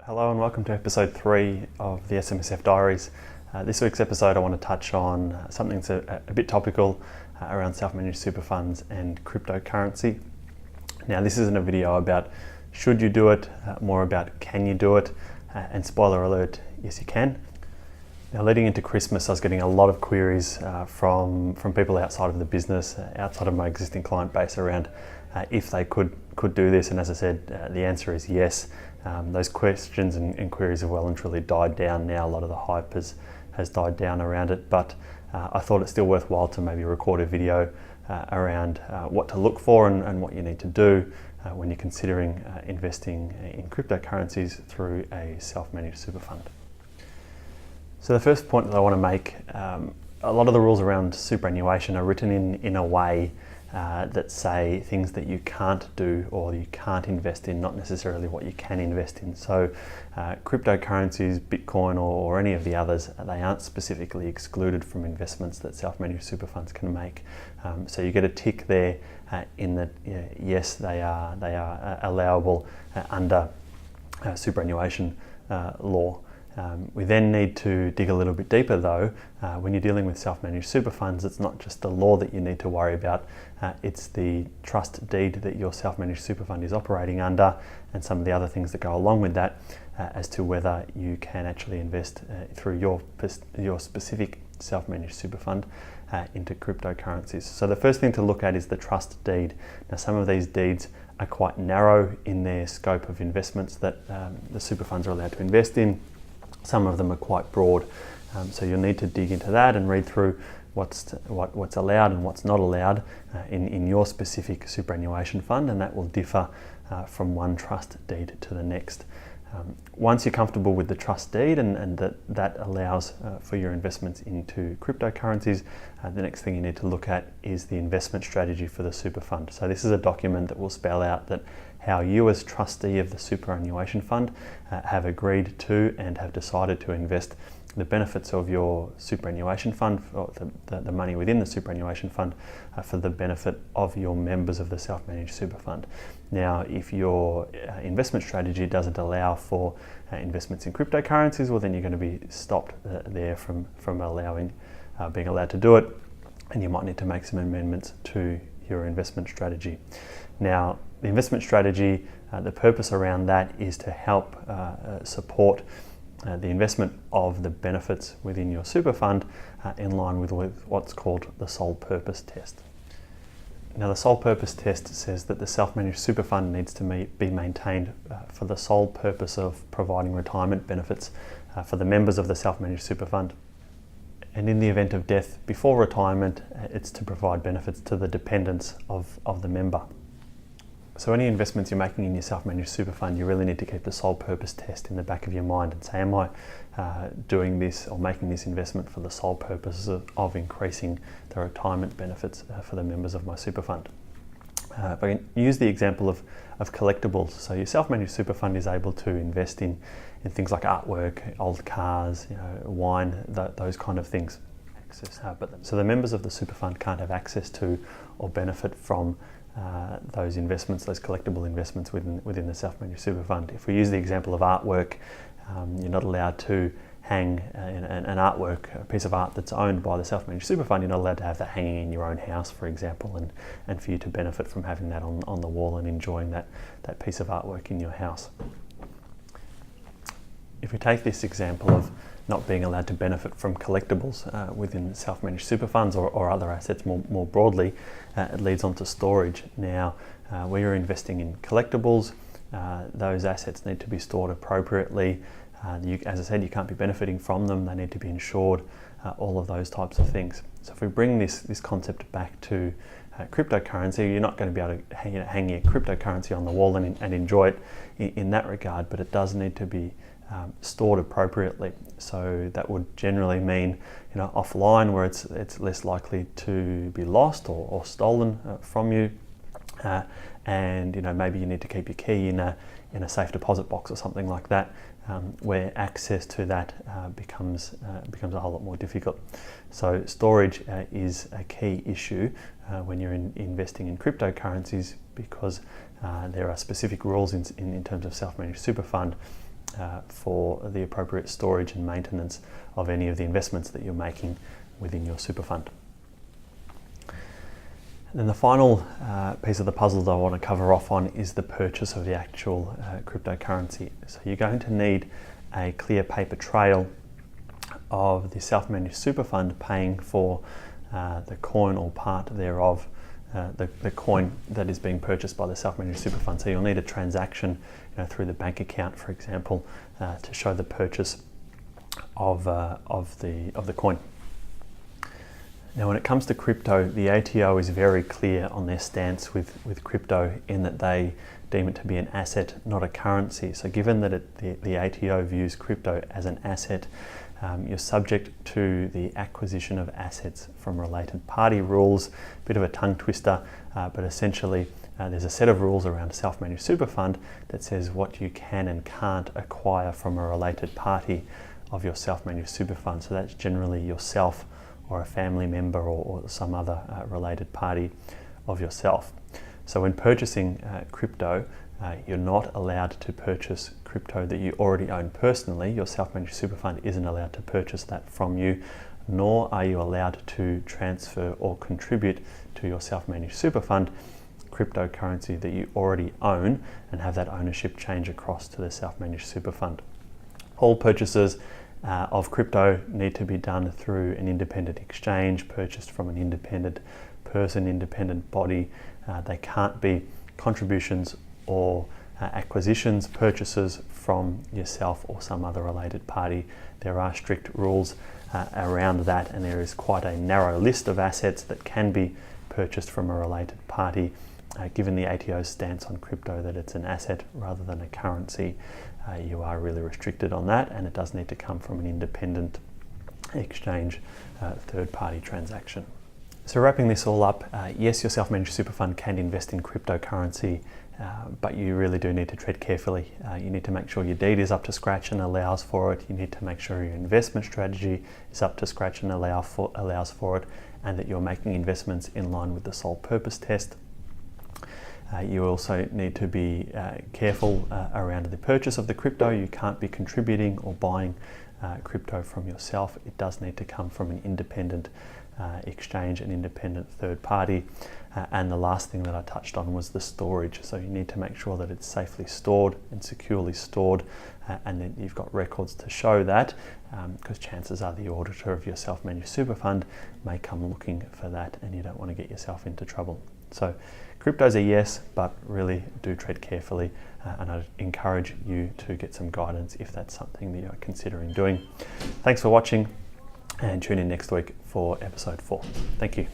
Hello and welcome to episode 3 of the SMSF Diaries. This week's episode I want to touch on something that's a bit topical around self-managed super funds and cryptocurrency. Now this isn't a video about should you do it, more about can you do it, and spoiler alert, yes you can. Now leading into Christmas I was getting a lot of queries from people outside of the business, outside of my existing client base around if they could do this, and as I said, the answer is yes. Those questions and queries have well and truly died down now. A lot of the hype has died down around it, but I thought it's still worthwhile to maybe record a video around what to look for and what you need to do when you're considering investing in cryptocurrencies through a self-managed super fund. So the first point that I want to make, a lot of the rules around superannuation are written in a way that say things that you can't do or you can't invest in, not necessarily what you can invest in. So cryptocurrencies, Bitcoin or any of the others, they aren't specifically excluded from investments that self-managed super funds can make. So you get a tick there in that yes, they are allowable under superannuation law. We then need to dig a little bit deeper though. When you're dealing with self-managed super funds, it's not just the law that you need to worry about, it's the trust deed that your self-managed super fund is operating under and some of the other things that go along with that as to whether you can actually invest through your specific self-managed super fund into cryptocurrencies. So the first thing to look at is the trust deed. Now some of these deeds are quite narrow in their scope of investments that the super funds are allowed to invest in. Some of them are quite broad, so you'll need to dig into that and read through what's allowed and what's not allowed in your specific superannuation fund, and that will differ from one trust deed to the next. Once you're comfortable with the trust deed and that allows for your investments into cryptocurrencies, the next thing you need to look at is the investment strategy for the super fund. So this is a document that will spell out that how you as trustee of the superannuation fund have agreed to and have decided to invest the benefits of your superannuation fund, or the money within the superannuation fund, for the benefit of your members of the self-managed super fund. Now, if your investment strategy doesn't allow for investments in cryptocurrencies, well then you're going to be stopped there from being allowed to do it, and you might need to make some amendments to your investment strategy. Now, the investment strategy, the purpose around that is to help support the investment of the benefits within your super fund in line with what's called the sole purpose test. Now the sole purpose test says that the self-managed super fund needs to be maintained for the sole purpose of providing retirement benefits for the members of the self-managed super fund. And in the event of death before retirement, it's to provide benefits to the dependents of the member. So any investments you're making in your self-managed super fund, you really need to keep the sole purpose test in the back of your mind and say, am I doing this or making this investment for the sole purpose of increasing the retirement benefits for the members of my super fund? If I can use the example of collectibles. So your self-managed super fund is able to invest in things like artwork, old cars, wine, those kind of things. So the members of the super fund can't have access to or benefit from those investments, those collectible investments within the self-managed super fund. If we use the example of artwork, you're not allowed to hang an artwork, a piece of art that's owned by the self-managed super fund. You're not allowed to have that hanging in your own house, for example, and for you to benefit from having that on the wall and enjoying that piece of artwork in your house. If we take this example of not being allowed to benefit from collectibles within self-managed super funds or other assets more broadly, it leads on to storage. Now, where you're investing in collectibles, those assets need to be stored appropriately. As I said, you can't be benefiting from them. They need to be insured, all of those types of things. So if we bring this concept back to cryptocurrency, you're not going to be able to hang your cryptocurrency on the wall and enjoy it in that regard, but it does need to be stored appropriately. So that would generally mean offline, where it's less likely to be lost or stolen from you, and maybe you need to keep your key in a safe deposit box or something like that, where access to that becomes a whole lot more difficult. So storage is a key issue when you're investing in cryptocurrencies, because there are specific rules in terms of self-managed super fund for the appropriate storage and maintenance of any of the investments that you're making within your super fund. And then the final piece of the puzzle that I want to cover off on is the purchase of the actual cryptocurrency. So you're going to need a clear paper trail of the self-managed super fund paying for the coin or part thereof, the coin that is being purchased by the self-managed super fund. So you'll need a transaction through the bank account, for example, to show the purchase of the coin. Now, when it comes to crypto, the ATO is very clear on their stance with crypto in that they deem it to be an asset, not a currency. So given that the ATO views crypto as an asset, you're subject to the acquisition of assets from related party rules. A bit of a tongue twister, but essentially there's a set of rules around a self-managed super fund that says what you can and can't acquire from a related party of your self-managed super fund. So that's generally yourself or a family member or some other related party of yourself. So when purchasing crypto, you're not allowed to purchase crypto that you already own personally. Your self-managed super fund isn't allowed to purchase that from you, nor are you allowed to transfer or contribute to your self-managed super fund cryptocurrency that you already own and have that ownership change across to the self-managed super fund. All purchases of crypto need to be done through an independent exchange, purchased from an independent person, independent body. They can't be contributions or acquisitions, purchases from yourself or some other related party. There are strict rules around that, and there is quite a narrow list of assets that can be purchased from a related party. Given the ATO's stance on crypto that it's an asset rather than a currency, you are really restricted on that, and it does need to come from an independent exchange, third-party transaction. So wrapping this all up, yes, your self-managed super fund can invest in cryptocurrency, but you really do need to tread carefully. You need to make sure your deed is up to scratch and allows for it. You need to make sure your investment strategy is up to scratch and allows for it, and that you're making investments in line with the sole purpose test. You also need to be careful around the purchase of the crypto. You can't be contributing or buying crypto from yourself. It does need to come from an independent exchange, an independent third party. And the last thing that I touched on was the storage. So you need to make sure that it's safely stored and securely stored, and that you've got records to show that, because chances are the auditor of your self-managed super fund may come looking for that, and you don't want to get yourself into trouble. So crypto's a yes, but really do tread carefully, and I'd encourage you to get some guidance if that's something that you're considering doing. Thanks for watching, and tune in next week for episode 4. Thank you.